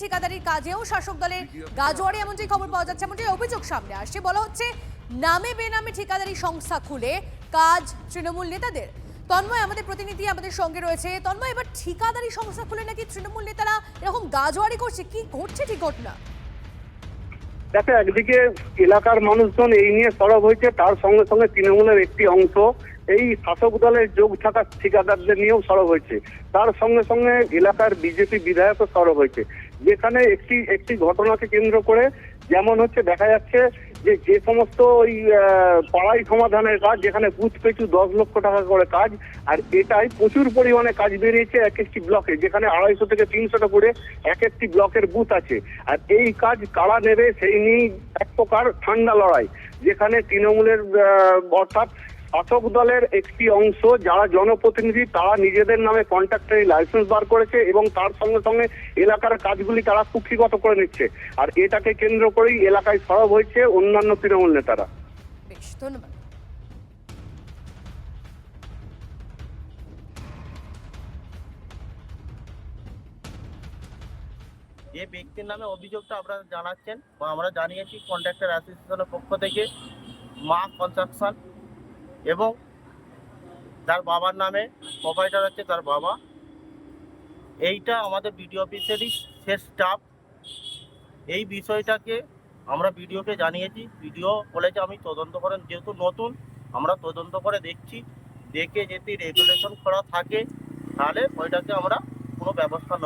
ঠিকাদারির কাজেও শাসক দলের গাজোয়ারি, এমন যে খবর পাওয়া যাচ্ছে, এমন যে অভিযোগ সামনে আসছে। বলা হচ্ছে নামে বেনামে ঠিকাদারি সংস্থা খুলে কাজ তৃণমূল নেতাদের। তন্ময় আমাদের প্রতিনিধি আমাদের সঙ্গে রয়েছে। তন্ময়, এবার ঠিকাদারি সংস্থা খুলে নাকি তৃণমূল নেতারা এরকম গাজোয়ারি করছে, কি ঘটছে ঠিক ঘটনা? দেখো, একদিকে এলাকার মানুষজন এই নিয়ে সরব হয়েছে, তার সঙ্গে সঙ্গে তৃণমূলের একটি অংশ এই শাসক দলের যোগ থাকা ঠিকাদারদের নিয়েও সরব হয়েছে। তার সঙ্গে সঙ্গে এলাকার বিজেপি বিধায়কও সরব হয়েছে, যেখানে একটি ঘটনাকে কেন্দ্র করে যেমন হচ্ছে দেখা যাচ্ছে যে সমস্ত ওই পাড়াই সমাধানের কাজ, যেখানে বুথ পিছু 10 লক্ষ টাকা করে কাজ, আর এটাই প্রচুর পরিমাণে কাজ বেরিয়েছে এক একটি ব্লকে, যেখানে 250 থেকে 300টা করে এক একটি ব্লকের বুথ আছে। আর এই কাজ কারা নেবে সেই নিয়ে এক প্রকার ঠান্ডা লড়াই, যেখানে তৃণমূলের অর্থাৎ শাসক দলের একটি অংশ যারা জনপ্রতিনিধি তারা নিজেদের নামে কন্ট্রাক্টরি লাইসেন্স বার করেছে এবং তার সঙ্গে সঙ্গে এলাকার কাজগুলি তারা কুক্ষিগত করে নিচ্ছে। আর এটাকে কেন্দ্র করেই এলাকায় সরব হয়েছে অন্যান্য তৃণমূল নেতারা। বেশ, ধন্যবাদ। যে ব্যক্তির নামে অভিযোগটা আপনারা জানাচ্ছেন বা আমরা জানিয়েছি কন্ট্রাক্টর অ্যাসোসিয়েশনের পক্ষ থেকে মা কনস্ট্রাকশন, এবং তার বাবার নামে প্রোভাইডার হচ্ছে তার বাবা। এইটা আমাদের বিডিও অফিসেরই শেষ স্টাফ। এই বিষয়টাকে আমরা বিডিওকে জানিয়েছি, বিডিও বলেছে আমি তদন্ত করেন, যেহেতু নতুন আমরা তদন্ত করে দেখছি, দেখে যদি রেগুলেশন করা থাকে তাহলে ওইটাকে আমরা কোনো ব্যবস্থা নেব।